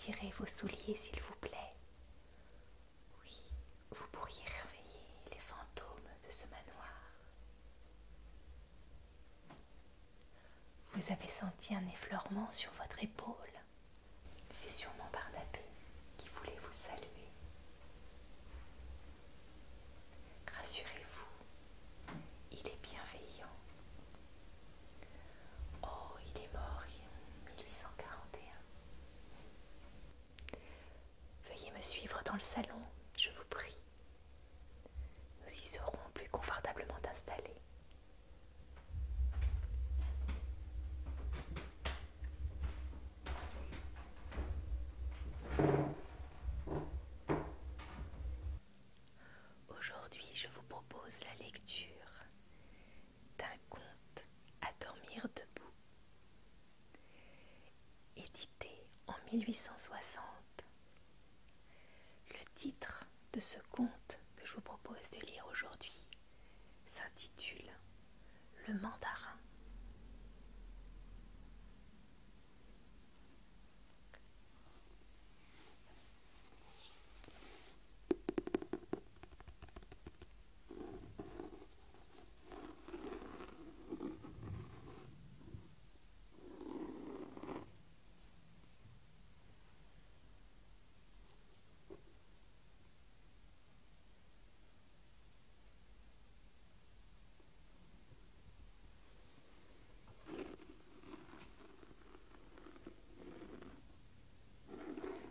Retirez vos souliers, s'il vous plaît. Oui, vous pourriez réveiller les fantômes de ce manoir. Vous avez senti un effleurement sur votre épaule. C'est sûrement Barnabé qui voulait vous saluer. Rassurez-vous, il est bienveillant. Oh, il est mort en 1841. Veuillez me suivre dans le salon, je vous prie. Nous y serons plus confortablement installés. Aujourd'hui, je vous propose la lecture d'un conte à dormir debout, édité en 1860. Le titre de ce conte que je vous propose de lire aujourd'hui s'intitule Le Mandarin.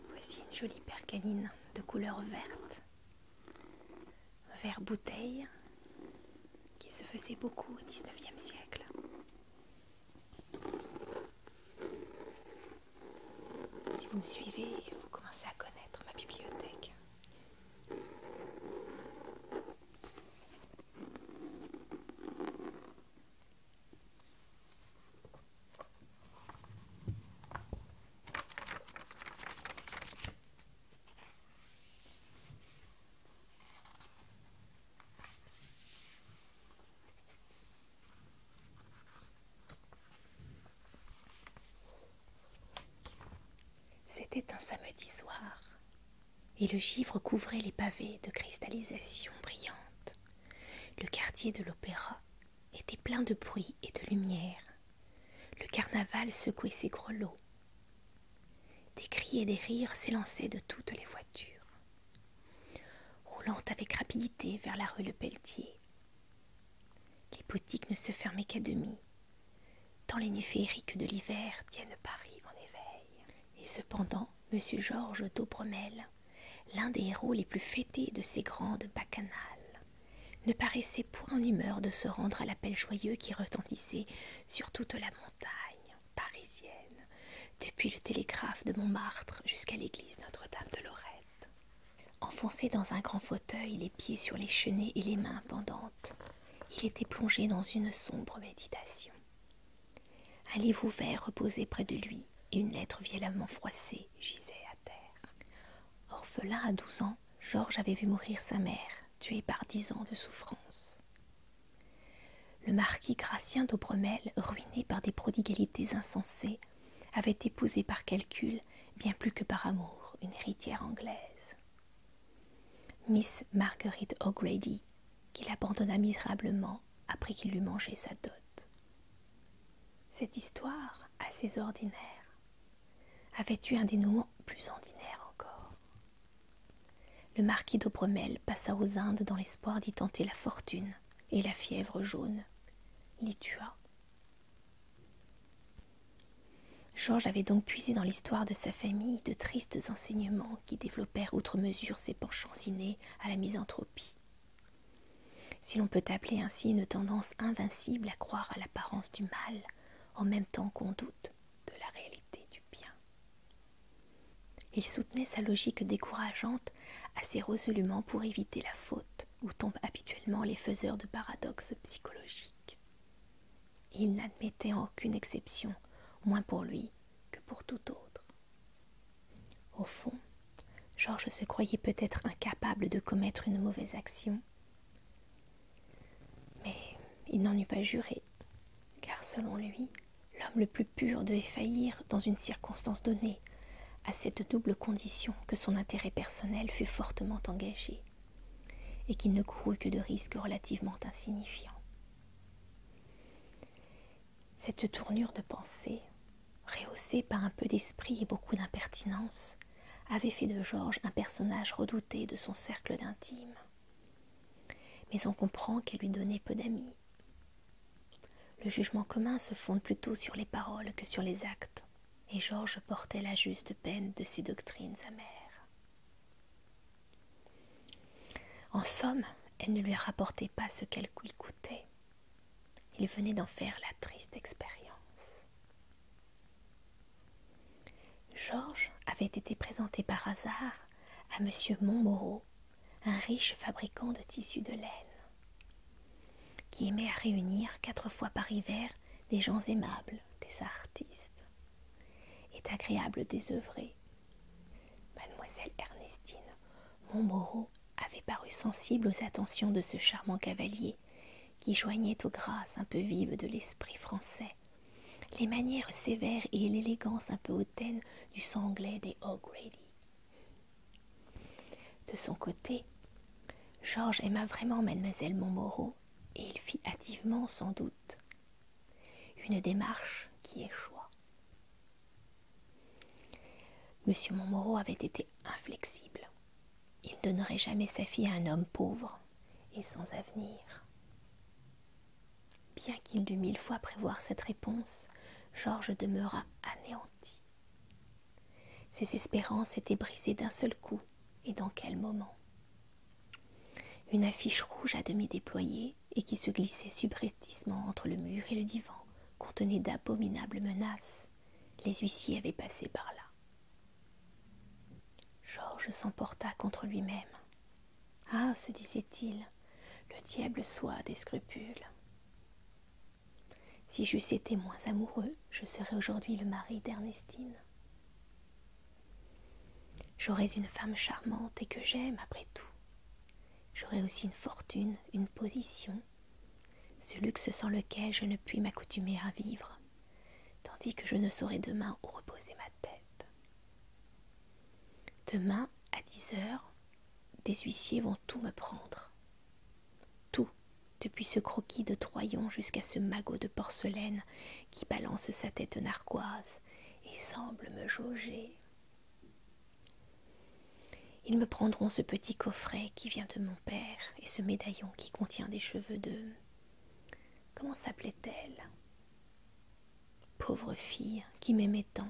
Voici une jolie percaline de couleur verte, vert bouteille, qui se faisait beaucoup au XIXe siècle. Si vous me suivez, vous commencez à connaître ma bibliothèque. C'était un samedi soir, et le givre couvrait les pavés de cristallisation brillante. Le quartier de l'Opéra était plein de bruit et de lumière. Le carnaval secouait ses grelots. Des cris et des rires s'élançaient de toutes les voitures, roulant avec rapidité vers la rue Le Pelletier. Les boutiques ne se fermaient qu'à demi, tant les nuits féeriques de l'hiver tiennent Paris en éveil. Et cependant, M. Georges d'Aubremel, l'un des héros les plus fêtés de ces grandes bacchanales, ne paraissait point en humeur de se rendre à l'appel joyeux qui retentissait sur toute la montagne parisienne, depuis le télégraphe de Montmartre jusqu'à l'église Notre-Dame de Lorette. Enfoncé dans un grand fauteuil, les pieds sur les chenets et les mains pendantes, il était plongé dans une sombre méditation. Un livre ouvert reposait près de lui et une lettre violemment froissée gisait à terre. Orphelin à 12 ans, Georges avait vu mourir sa mère, tuée par 10 ans de souffrance. Le marquis Gratien d'Aubremel, ruiné par des prodigalités insensées, avait épousé par calcul, bien plus que par amour, une héritière anglaise, Miss Marguerite O'Grady, qu'il abandonna misérablement après qu'il eut mangé sa dot. Cette histoire, assez ordinaire, avait eu un dénouement plus ordinaire encore. Le marquis d'Aubremel passa aux Indes dans l'espoir d'y tenter la fortune, et la fièvre jaune l'y tua. Georges avait donc puisé dans l'histoire de sa famille de tristes enseignements qui développèrent outre mesure ses penchants innés à la misanthropie. Si l'on peut appeler ainsi une tendance invincible à croire à l'apparence du mal, en même temps qu'on doute de la réalité du bien. Il soutenait sa logique décourageante assez résolument pour éviter la faute où tombent habituellement les faiseurs de paradoxes psychologiques. Il n'admettait en aucune exception, moins pour lui que pour tout autre. Au fond, Georges se croyait peut-être incapable de commettre une mauvaise action, mais il n'en eût pas juré, car selon lui, l'homme le plus pur devait faillir dans une circonstance donnée, à cette double condition que son intérêt personnel fut fortement engagé, et qu'il ne courut que de risques relativement insignifiants. Cette tournure de pensée, rehaussée par un peu d'esprit et beaucoup d'impertinence, avait fait de Georges un personnage redouté de son cercle d'intimes. Mais on comprend qu'elle lui donnait peu d'amis. Le jugement commun se fonde plutôt sur les paroles que sur les actes, et Georges portait la juste peine de ses doctrines amères. En somme, elle ne lui rapportait pas ce qu'elle lui coûtait. Il venait d'en faire la triste expérience. Georges avait été présenté par hasard à M. Montmoreau, un riche fabricant de tissus de laine, qui aimait à réunir 4 fois par hiver des gens aimables, des artistes, et agréables désœuvrés. Mademoiselle Ernestine Montmoreau avait paru sensible aux attentions de ce charmant cavalier qui joignait aux grâces un peu vives de l'esprit français les manières sévères et l'élégance un peu hautaine du sang anglais des O'Grady. De son côté, Georges aima vraiment mademoiselle Montmoreau, et il fit hâtivement, sans doute, une démarche qui échoua. Monsieur Montmoreau avait été inflexible. Il ne donnerait jamais sa fille à un homme pauvre et sans avenir. Bien qu'il dût 1000 fois prévoir cette réponse, Georges demeura anéanti. Ses espérances étaient brisées d'un seul coup, et dans quel moment? Une affiche rouge à demi déployée et qui se glissait subrepticement entre le mur et le divan contenait d'abominables menaces. Les huissiers avaient passé par là. Georges s'emporta contre lui-même. Ah, se disait-il, le diable soit des scrupules. Si j'eusse été moins amoureux, je serais aujourd'hui le mari d'Ernestine. J'aurais une femme charmante et que j'aime après tout. J'aurai aussi une fortune, une position, ce luxe sans lequel je ne puis m'accoutumer à vivre, tandis que je ne saurai demain où reposer ma tête. Demain, à 10 heures, des huissiers vont tout me prendre. Tout, depuis ce croquis de Troyon jusqu'à ce magot de porcelaine qui balance sa tête narquoise et semble me jauger. Ils me prendront ce petit coffret qui vient de mon père et ce médaillon qui contient des cheveux de... Comment s'appelait-elle? Pauvre fille qui m'aimait tant,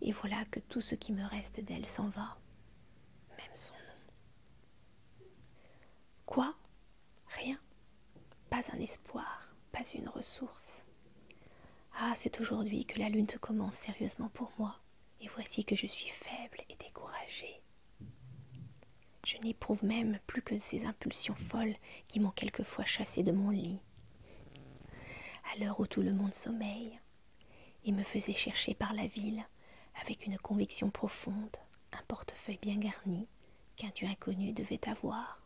et voilà que tout ce qui me reste d'elle s'en va, même son nom. Quoi? Rien? Pas un espoir, pas une ressource. Ah, c'est aujourd'hui que la lune commence sérieusement pour moi, et voici que je suis faible et découragée. Je n'éprouve même plus que ces impulsions folles qui m'ont quelquefois chassée de mon lit, à l'heure où tout le monde sommeille, et me faisait chercher par la ville, avec une conviction profonde, un portefeuille bien garni qu'un dieu inconnu devait avoir,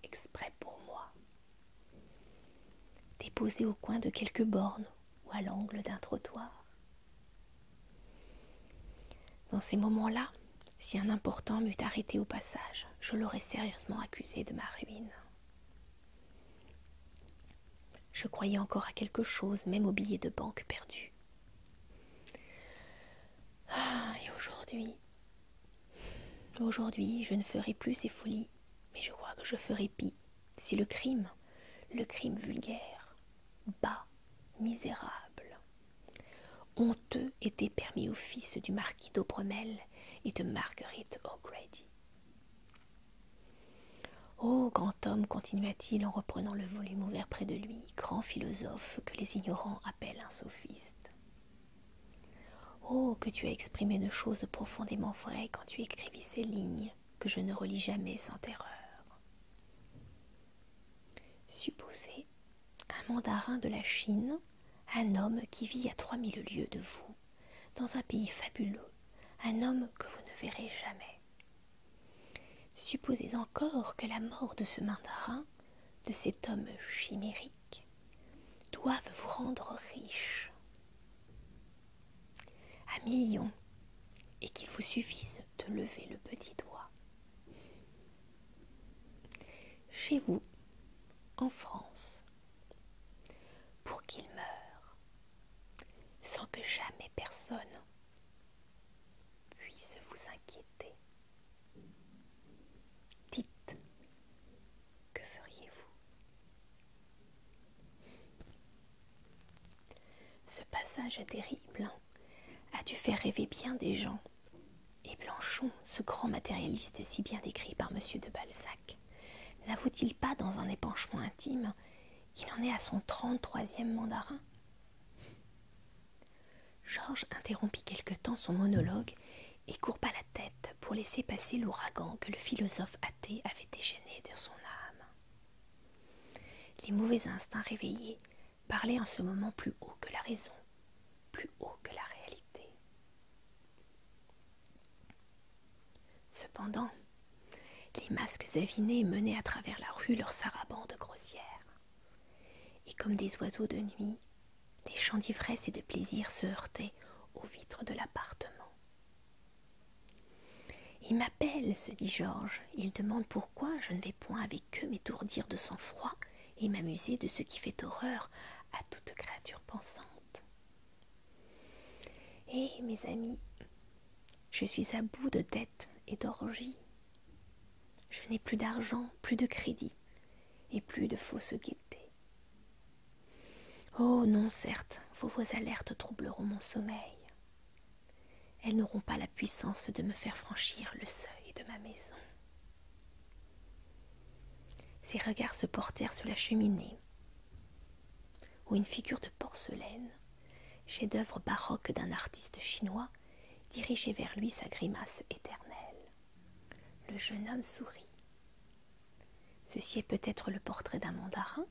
exprès pour moi, déposé au coin de quelques bornes ou à l'angle d'un trottoir. Dans ces moments-là, si un important m'eût arrêté au passage, je l'aurais sérieusement accusé de ma ruine. Je croyais encore à quelque chose, même aux billets de banque perdus. Ah, et aujourd'hui, je ne ferai plus ces folies, mais je crois que je ferai pis, si le crime vulgaire, bas, misérable, honteux était permis au fils du marquis d'Aubremel et de Marguerite O'Grady. Ô grand homme, continua-t-il en reprenant le volume ouvert près de lui, grand philosophe que les ignorants appellent un sophiste. Oh, que tu as exprimé une chose profondément vraie quand tu écrivis ces lignes que je ne relis jamais sans terreur. Supposez un mandarin de la Chine, un homme qui vit à 3000 lieues de vous, dans un pays fabuleux, un homme que vous ne verrez jamais. Supposez encore que la mort de ce mandarin, de cet homme chimérique, doive vous rendre riche. À millions et qu'il vous suffise de lever le petit doigt. Chez vous, en France, pour qu'il meure, sans que jamais personne puisse vous inquiéter. Dites, que feriez-vous? Ce passage terrible a dû faire rêver bien des gens, et Blanchon, ce grand matérialiste si bien décrit par M. de Balzac, n'avoue-t-il pas dans un épanchement intime qu'il en est à son 33e mandarin? Georges interrompit quelque temps son monologue et courba la tête pour laisser passer l'ouragan que le philosophe athée avait déchaîné de son âme. Les mauvais instincts réveillés parlaient en ce moment plus haut que la raison, plus haut que la réalité. Cependant, les masques avinés menaient à travers la rue leurs sarabandes grossières. Et comme des oiseaux de nuit, les chants d'ivresse et de plaisir se heurtaient aux vitres de l'appartement. « Ils m'appellent, se dit Georges, ils demandent pourquoi je ne vais point avec eux m'étourdir de sang-froid et m'amuser de ce qui fait horreur à toute créature pensante. Et, mes amis, je suis à bout de dettes et d'orgies. Je n'ai plus d'argent, plus de crédit et plus de fausses gaietés. Oh non, certes, vos voix alertes troubleront mon sommeil. Elles n'auront pas la puissance de me faire franchir le seuil de ma maison. » Ses regards se portèrent sur la cheminée, où une figure de porcelaine, chef-d'œuvre baroque d'un artiste chinois, dirigeait vers lui sa grimace éternelle. Le jeune homme sourit. Ceci est peut-être le portrait d'un mandarin,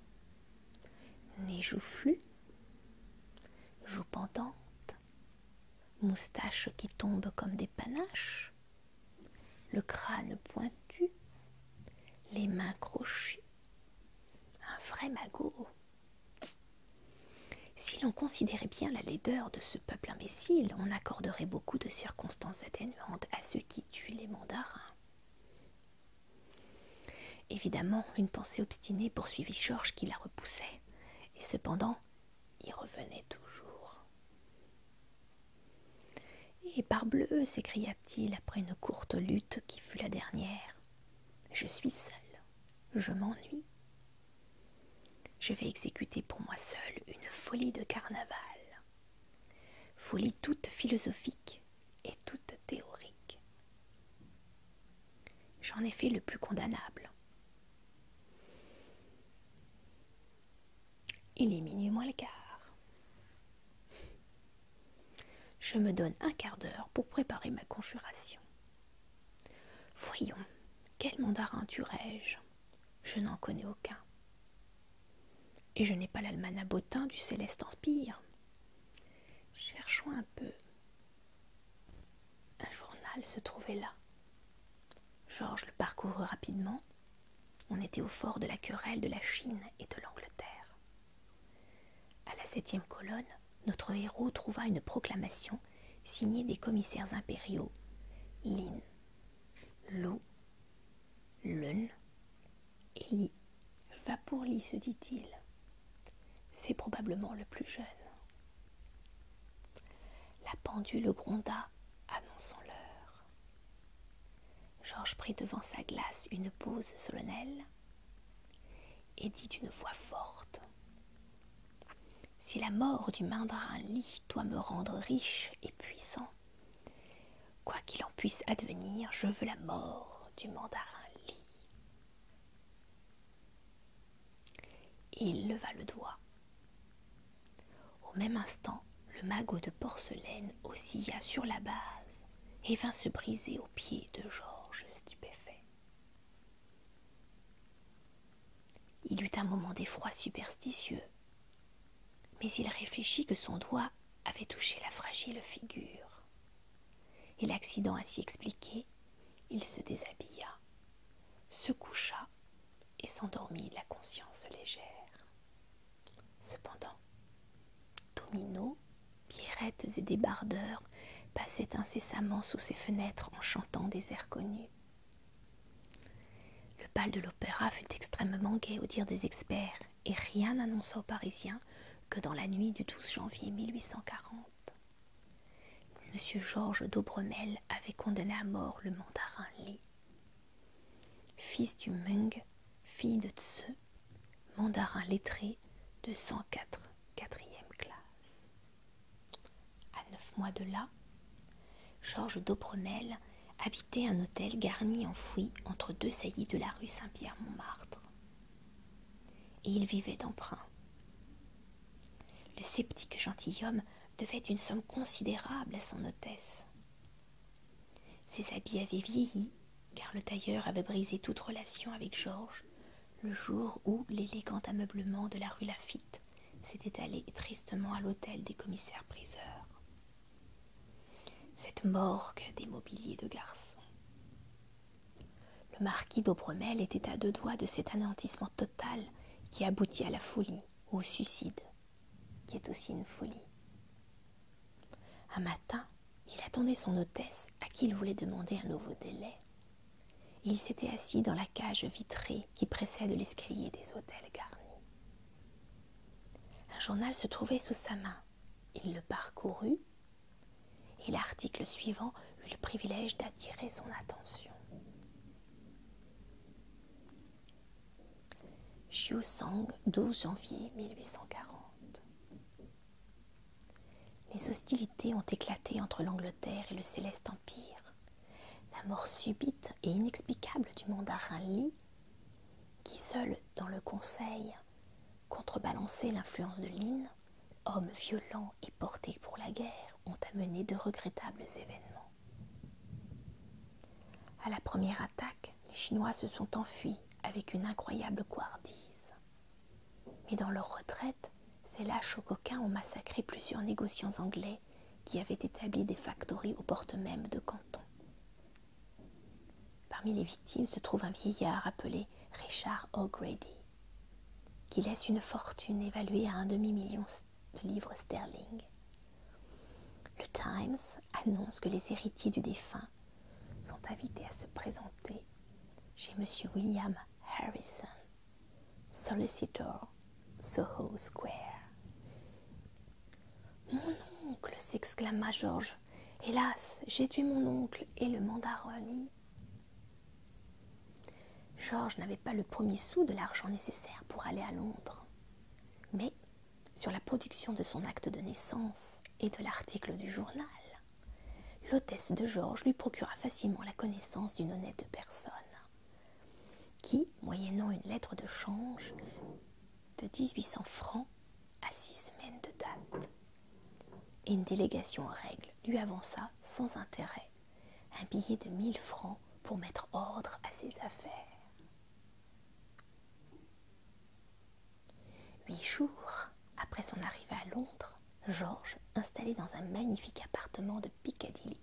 nez joufflu, joues pendantes, moustaches qui tombent comme des panaches, le crâne pointu, les mains crochues, un vrai magot. Si l'on considérait bien la laideur de ce peuple imbécile, on accorderait beaucoup de circonstances atténuantes à ceux qui tuent les mandarins. Évidemment, une pensée obstinée poursuivit Georges qui la repoussait, et cependant, y revenait toujours. « Et parbleu, s'écria-t-il après une courte lutte qui fut la dernière, je suis seul, je m'ennuie. Je vais exécuter pour moi seul une folie de carnaval, folie toute philosophique et toute théorique. J'en ai fait le plus condamnable. Il est minuit moins le quart. Je me donne un quart d'heure pour préparer ma conjuration. Voyons, quel mandarin tuerai-je? Je n'en connais aucun. Et je n'ai pas l'almanach bottin du céleste empire. Cherchons un peu. Un journal se trouvait là. Georges le parcourut rapidement. On était au fort de la querelle de la Chine et de l'Angleterre. À la 7e colonne, notre héros trouva une proclamation signée des commissaires impériaux Lin, Lu, Lun et Li. Va pour Li, se dit-il. C'est probablement le plus jeune. La pendule gronda, annonçant l'heure. Georges prit devant sa glace une pose solennelle et dit d'une voix forte: si la mort du mandarin Li doit me rendre riche et puissant, quoi qu'il en puisse advenir, je veux la mort du mandarin Li. Et il leva le doigt. Au même instant, le magot de porcelaine oscilla sur la base et vint se briser aux pieds de Georges stupéfait. Il eut un moment d'effroi superstitieux, mais il réfléchit que son doigt avait touché la fragile figure. Et l'accident ainsi expliqué, il se déshabilla, se coucha et s'endormit la conscience légère. Cependant, Domino, Pierrettes et débardeurs passait incessamment sous ses fenêtres en chantant des airs connus. Le bal de l'opéra fut extrêmement gai au dire des experts, et rien n'annonça aux Parisiens que dans la nuit du 12 janvier 1840, M. Georges d'Aubremel avait condamné à mort le mandarin Li, fils du Meng, fille de Tse, mandarin lettré de 104 quatrième classe. À 9 mois de là, Georges d'Aubremel habitait un hôtel garni en fouilles entre deux saillies de la rue Saint-Pierre-Montmartre. Et il vivait d'emprunt. Le sceptique gentilhomme devait une somme considérable à son hôtesse. Ses habits avaient vieilli, car le tailleur avait brisé toute relation avec Georges le jour où l'élégant ameublement de la rue Laffitte s'était allé tristement à l'hôtel des commissaires-priseurs. Cette morgue des mobiliers de garçon. Le marquis d'Aubremel était à 2 doigts de cet anéantissement total qui aboutit à la folie ou au suicide, qui est aussi une folie. Un matin, il attendait son hôtesse à qui il voulait demander un nouveau délai. Il s'était assis dans la cage vitrée qui précède l'escalier des hôtels garnis. Un journal se trouvait sous sa main. Il le parcourut et l'article suivant eut le privilège d'attirer son attention. Chiu-Sang, 12 janvier 1840. Les hostilités ont éclaté entre l'Angleterre et le Céleste Empire. La mort subite et inexplicable du mandarin Li, qui seul dans le conseil contrebalançait l'influence de Lin, homme violent et porté pour la guerre, ont amené de regrettables événements. À la première attaque, les Chinois se sont enfuis avec une incroyable couardise. Mais dans leur retraite, ces lâches coquins ont massacré plusieurs négociants anglais qui avaient établi des factories aux portes mêmes de Canton. Parmi les victimes se trouve un vieillard appelé Richard O'Grady, qui laisse une fortune évaluée à 1 demi-million de livres sterling. Le Times annonce que les héritiers du défunt sont invités à se présenter chez M. William Harrison, Solicitor, Soho Square. « Mon oncle !» s'exclama Georges. « Hélas, j'ai tué mon oncle et le mandarin Li. » Georges n'avait pas le premier sou de l'argent nécessaire pour aller à Londres. Mais, sur la production de son acte de naissance et de l'article du journal, l'hôtesse de Georges lui procura facilement la connaissance d'une honnête personne, qui, moyennant une lettre de change de 1800 francs à 6 semaines de date, et une délégation en règle lui avança sans intérêt un billet de 1000 francs pour mettre ordre à ses affaires. 8 jours après son arrivée à Londres, Georges, installé dans un magnifique appartement de Piccadilly,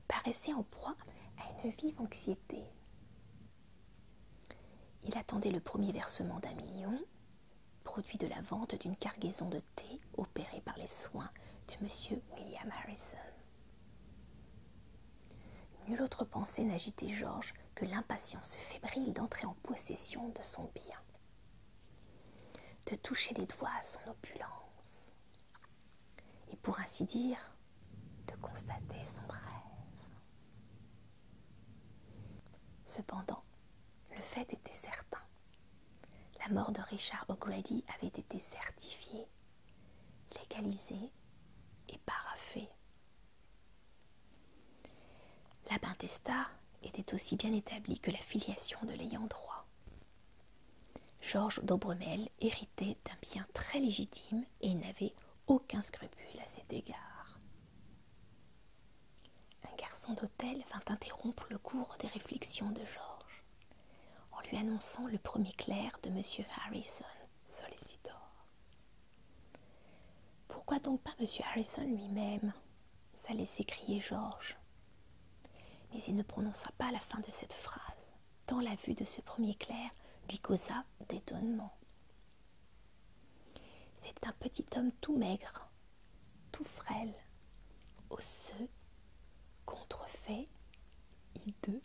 paraissait en proie à une vive anxiété. Il attendait le premier versement d'1 million, produit de la vente d'une cargaison de thé opérée par les soins de M. William Harrison. Nulle autre pensée n'agitait Georges que l'impatience fébrile d'entrer en possession de son bien, de toucher des doigts à son opulence, et pour ainsi dire, de constater son rêve. Cependant, le fait était certain. La mort de Richard O'Grady avait été certifiée, légalisée et paraphée. La intestat était aussi bien établie que la filiation de l'ayant droit. Georges d'Aubremel héritait d'un bien très légitime et il n'avait aucun scrupule à cet égard. Un garçon d'hôtel vint interrompre le cours des réflexions de Georges, en lui annonçant le premier clerc de M. Harrison, Solicitor. « Pourquoi donc pas M. Harrison lui-même » s'allait s'écrier Georges. Mais il ne prononça pas la fin de cette phrase, tant la vue de ce premier clerc lui causa d'étonnement. C'était un petit homme tout maigre, tout frêle, osseux, contrefait, hideux,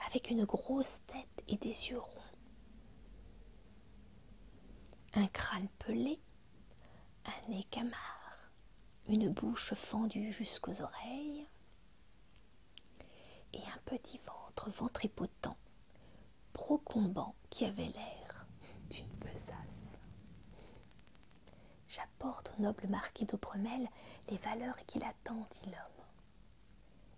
avec une grosse tête et des yeux ronds. Un crâne pelé, un nez camard, une bouche fendue jusqu'aux oreilles et un petit ventre ventripotent, procombant qui avait l'air d'une besace. J'apporte au noble marquis d'Aubremel les valeurs qu'il attend, dit l'homme.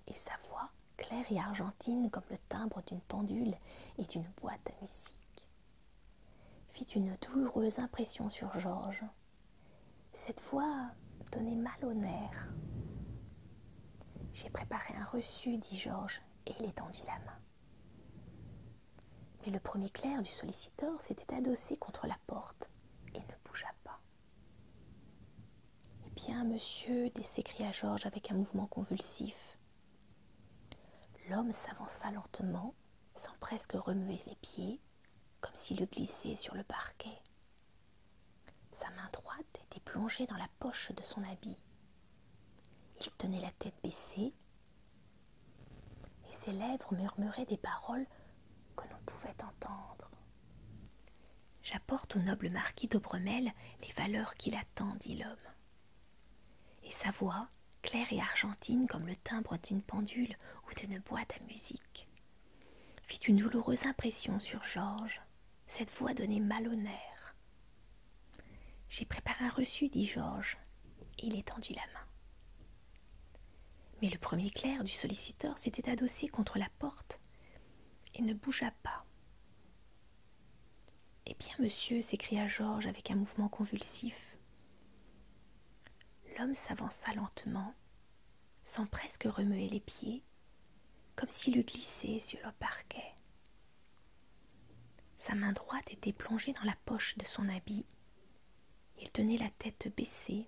Et sa voix, claire et argentine comme le timbre d'une pendule et d'une boîte à musique, fit une douloureuse impression sur Georges. Cette voix donnait mal au nerf. J'ai préparé un reçu, dit Georges, et il étendit la main. Mais le premier clerc du solliciteur s'était adossé contre la porte et ne bougea pas. « Eh bien, monsieur, s'écria Georges avec un mouvement convulsif. » L'homme s'avança lentement, sans presque remuer les pieds, comme s'il eût glissé sur le parquet. Sa main droite était plongée dans la poche de son habit. Il tenait la tête baissée, et ses lèvres murmuraient des paroles que l'on pouvait entendre. « J'apporte au noble marquis d'Aubremel les valeurs qu'il attend, dit l'homme. » Et sa voix, claire et argentine comme le timbre d'une pendule ou d'une boîte à musique, fit une douloureuse impression sur Georges. Cette voix donnait mal au nerf. « J'ai préparé un reçu, dit Georges, et il étendit la main. » Mais le premier clerc du solliciteur s'était adossé contre la porte et ne bougea pas. « Eh bien, monsieur, s'écria Georges avec un mouvement convulsif. » L'homme s'avança lentement, sans presque remuer les pieds, comme s'il eût glissé sur le parquet. Sa main droite était plongée dans la poche de son habit. Il tenait la tête baissée,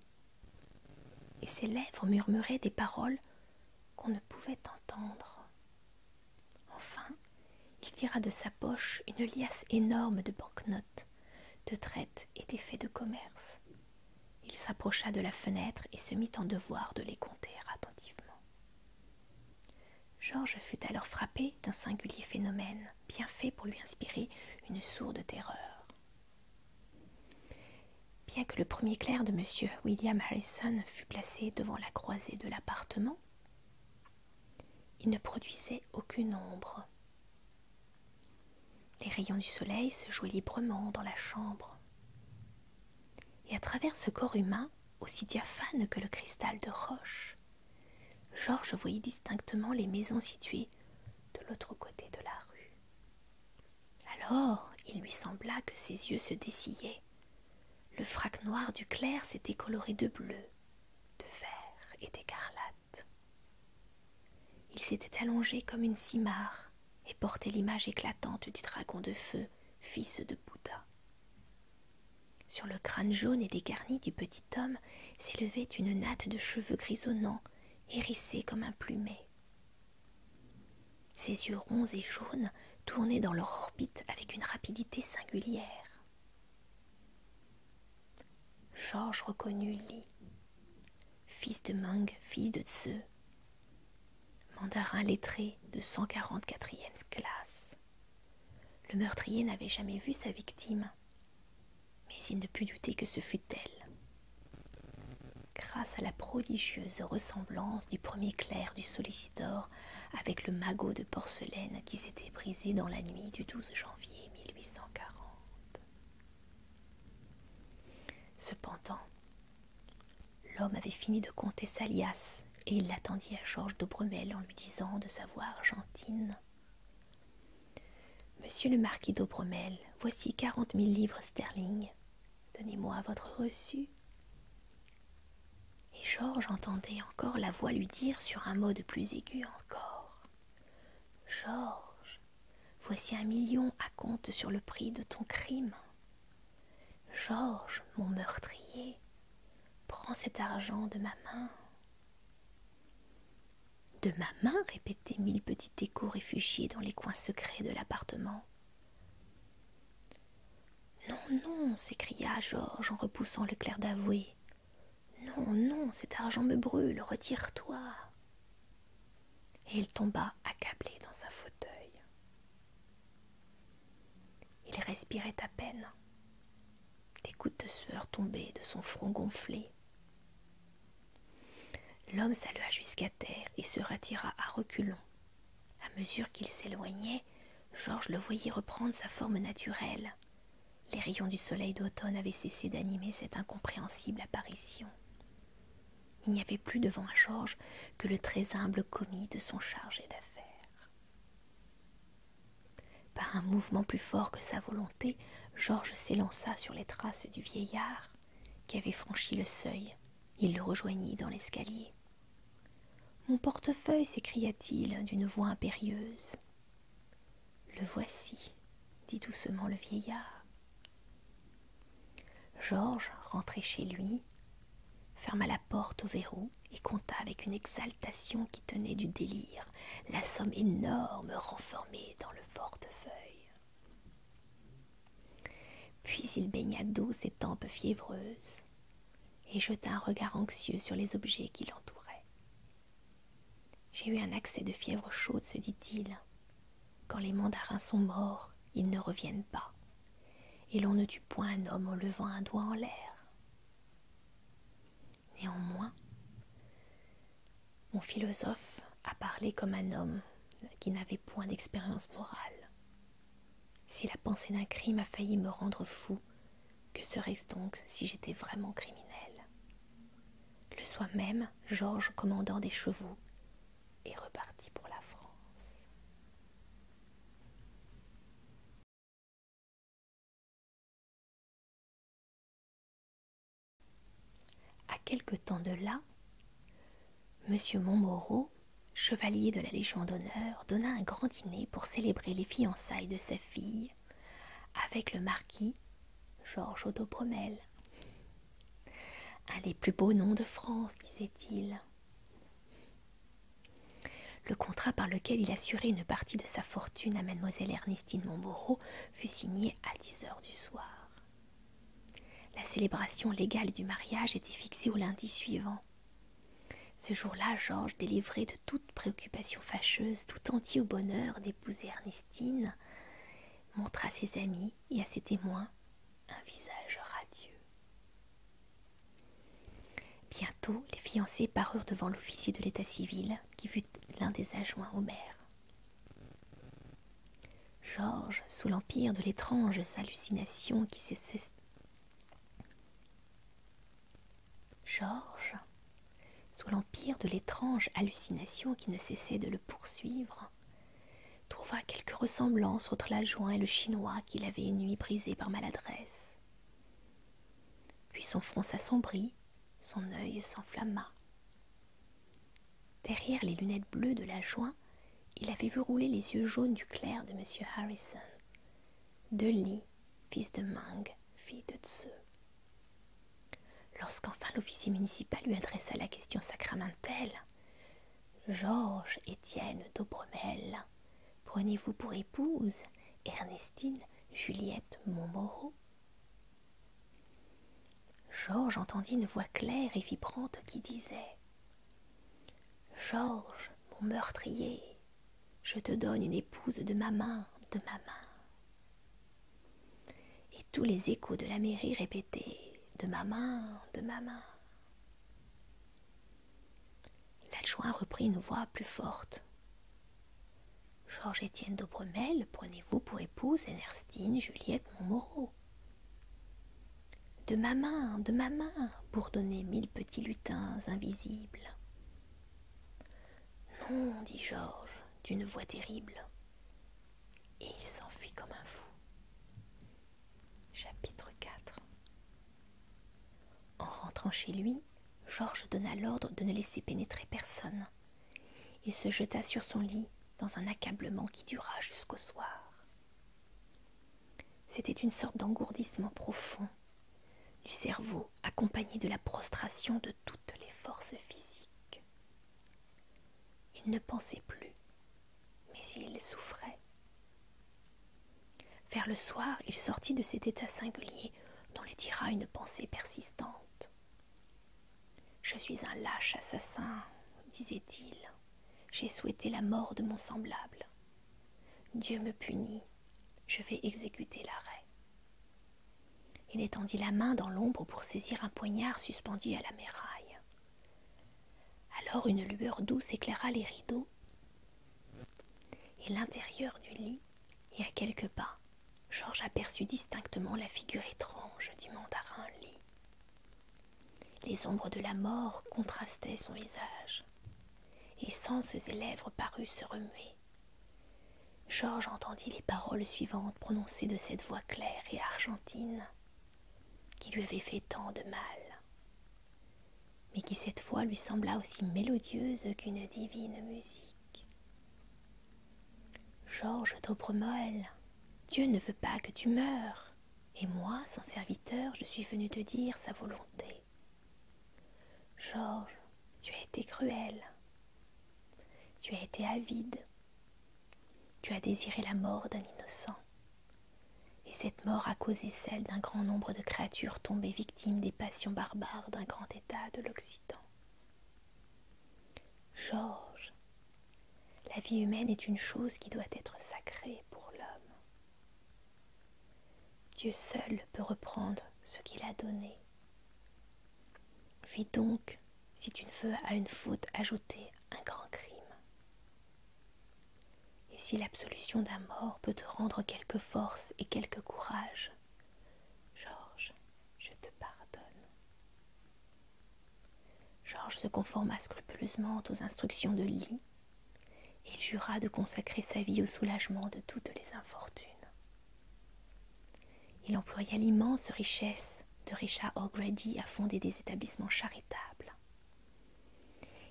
et ses lèvres murmuraient des paroles qu'on ne pouvait entendre. Enfin, il tira de sa poche une liasse énorme de banquenotes, de traites et d'effets de commerce. Il s'approcha de la fenêtre et se mit en devoir de les compter attentivement. Georges fut alors frappé d'un singulier phénomène, bien fait pour lui inspirer une sourde terreur. Bien que le premier clerc de M. William Harrison fût placé devant la croisée de l'appartement, il ne produisait aucune ombre. Les rayons du soleil se jouaient librement dans la chambre. Et à travers ce corps humain, aussi diaphane que le cristal de roche, Georges voyait distinctement les maisons situées de l'autre côté de la rue. Alors, il lui sembla que ses yeux se dessillaient. Le frac noir du clerc s'était coloré de bleu, de vert et d'écarlate. Il s'était allongé comme une simarre et portait l'image éclatante du dragon de feu, fils de Bouddha. Sur le crâne jaune et dégarni du petit homme s'élevait une natte de cheveux grisonnants, hérissés comme un plumet. Ses yeux ronds et jaunes tournaient dans leur orbite avec une rapidité singulière. Georges reconnut Li, fils de Meng, fille de Tse, mandarin lettré de 144e classe. Le meurtrier n'avait jamais vu sa victime, mais il ne put douter que ce fût elle. Grâce à la prodigieuse ressemblance du premier clerc du solliciteur avec le magot de porcelaine qui s'était brisé dans la nuit du 12 janvier 1840. Cependant, l'homme avait fini de compter sa liasse et il l'attendit à Georges d'Aubremel en lui disant de sa voix argentine: « Monsieur le marquis d'Aubremel, voici 40 000 livres sterling. Donnez-moi votre reçu. » Et Georges entendait encore la voix lui dire sur un mode plus aigu encore: « Georges, voici 1 million à compte sur le prix de ton crime. Georges, mon meurtrier, prends cet argent de ma main. » « De ma main ?» répétaient 1000 petits échos réfugiés dans les coins secrets de l'appartement. « Non, non !» s'écria Georges en repoussant le clerc d'avoué. « Non, non, cet argent me brûle, retire-toi. Et il tomba accablé dans un fauteuil. Il respirait à peine. Des gouttes de sueur tombaient de son front gonflé. L'homme salua jusqu'à terre et se retira à reculons. À mesure qu'il s'éloignait, Georges le voyait reprendre sa forme naturelle. Les rayons du soleil d'automne avaient cessé d'animer cette incompréhensible apparition. Il n'y avait plus devant Georges que le très humble commis de son chargé d'affaires. Par un mouvement plus fort que sa volonté, Georges s'élança sur les traces du vieillard qui avait franchi le seuil. Il le rejoignit dans l'escalier. « Mon portefeuille » s'écria-t-il d'une voix impérieuse. « Le voici » dit doucement le vieillard. Georges, rentré chez lui, ferma la porte au verrou et compta avec une exaltation qui tenait du délire la somme énorme renfermée dans le portefeuille. Puis il baigna d'eau ses tempes fiévreuses et jeta un regard anxieux sur les objets qui l'entouraient. « J'ai eu un accès de fièvre chaude, se dit-il. Quand les mandarins sont morts, ils ne reviennent pas, et l'on ne tue point un homme en levant un doigt en l'air. Néanmoins, mon philosophe a parlé comme un homme qui n'avait point d'expérience morale. Si la pensée d'un crime a failli me rendre fou, que serait-ce donc si j'étais vraiment criminel? Le soir même, Georges, commandant des chevaux, est reparti pour la France. À quelque temps de là, M. Montmoreau, chevalier de la Légion d'honneur, donna un grand dîner pour célébrer les fiançailles de sa fille avec le marquis Georges d'Aubremel. Un des plus beaux noms de France, disait-il. Le contrat par lequel il assurait une partie de sa fortune à mademoiselle Ernestine Montmoreau fut signé à 10 heures du soir. La célébration légale du mariage était fixée au lundi suivant. Ce jour-là, Georges, délivré de toute préoccupation fâcheuse, tout entier au bonheur d'épouser Ernestine, montra à ses amis et à ses témoins un visage radieux. Bientôt, les fiancés parurent devant l'officier de l'état civil, qui fut l'un des adjoints au maire. Georges, sous l'empire de l'étrange hallucination qui ne cessait de le poursuivre, trouva quelque ressemblance entre l'adjoint et le chinois qu'il avait une nuit brisé par maladresse. Puis son front s'assombrit, son œil s'enflamma. Derrière les lunettes bleues de l'adjoint, il avait vu rouler les yeux jaunes du clerc de M. Harrison, de Lee, fils de Mang, fille de Tseu. Lorsqu'enfin l'officier municipal lui adressa la question sacramentelle, « Georges Étienne d'Aubremel, prenez-vous pour épouse Ernestine Juliette Montmoreau ?» Georges entendit une voix claire et vibrante qui disait « Georges, mon meurtrier, je te donne une épouse de ma main, de ma main. » Et tous les échos de la mairie répétaient « de ma main, de ma main. » L'adjoint reprit une voix plus forte. « Georges Étienne d'Aubremel, prenez-vous pour épouse Ernestine Juliette Montmoreau. » De ma main, bourdonnaient 1000 petits lutins invisibles. Non, dit Georges, d'une voix terrible, et il s'enfuit comme un fou. Chapitre 4. En rentrant chez lui, Georges donna l'ordre de ne laisser pénétrer personne. Il se jeta sur son lit dans un accablement qui dura jusqu'au soir. C'était une sorte d'engourdissement profond du cerveau, accompagné de la prostration de toutes les forces physiques. Il ne pensait plus, mais il souffrait. Vers le soir, il sortit de cet état singulier dont le tira une pensée persistante. Je suis un lâche assassin, disait-il. J'ai souhaité la mort de mon semblable. Dieu me punit, je vais exécuter l'arrêt. Il étendit la main dans l'ombre pour saisir un poignard suspendu à la muraille. Alors une lueur douce éclaira les rideaux et l'intérieur du lit, et à quelques pas, Georges aperçut distinctement la figure étrange du mandarin Li. Les ombres de la mort contrastaient son visage, et sens et lèvres parurent se remuer. Georges entendit les paroles suivantes prononcées de cette voix claire et argentine qui lui avait fait tant de mal, mais qui cette fois lui sembla aussi mélodieuse qu'une divine musique. Georges d'Aubremoël, Dieu ne veut pas que tu meures, et moi, son serviteur, je suis venu te dire sa volonté. Georges, tu as été cruel, tu as été avide, tu as désiré la mort d'un innocent, et cette mort a causé celle d'un grand nombre de créatures tombées victimes des passions barbares d'un grand État de l'Occident. Georges, la vie humaine est une chose qui doit être sacrée pour l'homme. Dieu seul peut reprendre ce qu'il a donné. Vis donc, si tu ne veux à une faute ajouter un grand crime. Et si l'absolution d'un mort peut te rendre quelque force et quelque courage, Georges, je te pardonne. Georges se conforma scrupuleusement aux instructions de Li, et il jura de consacrer sa vie au soulagement de toutes les infortunes. Il employa l'immense richesse de Richard O'Grady à fonder des établissements charitables.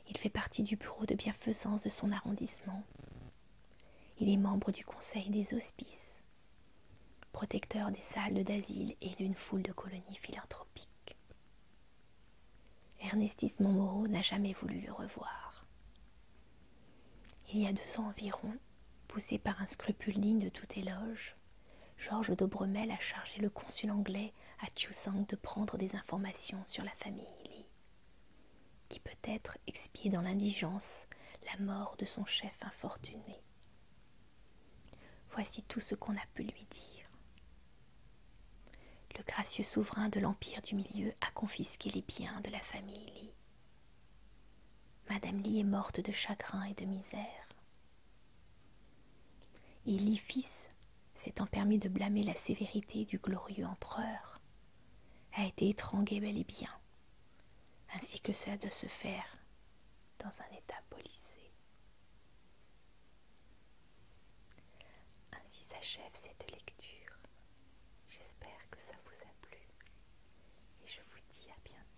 Il fait partie du bureau de bienfaisance de son arrondissement. Il est membre du conseil des hospices, protecteur des salles d'asile et d'une foule de colonies philanthropiques. Ernestis Montmoreau n'a jamais voulu le revoir. Il y a 2 ans environ, poussé par un scrupule digne de tout éloge, Georges d'Aubremel a chargé le consul anglais à Chusan de prendre des informations sur la famille Li, qui peut-être expiait dans l'indigence la mort de son chef infortuné. Voici tout ce qu'on a pu lui dire. Le gracieux souverain de l'Empire du Milieu a confisqué les biens de la famille Li. Madame Li est morte de chagrin et de misère. Et Li fils, s'étant permis de blâmer la sévérité du glorieux empereur, a été étranglé bel et bien, ainsi que ça doit se faire dans un état policé. Ainsi s'achève cette lecture. J'espère que ça vous a plu et je vous dis à bientôt.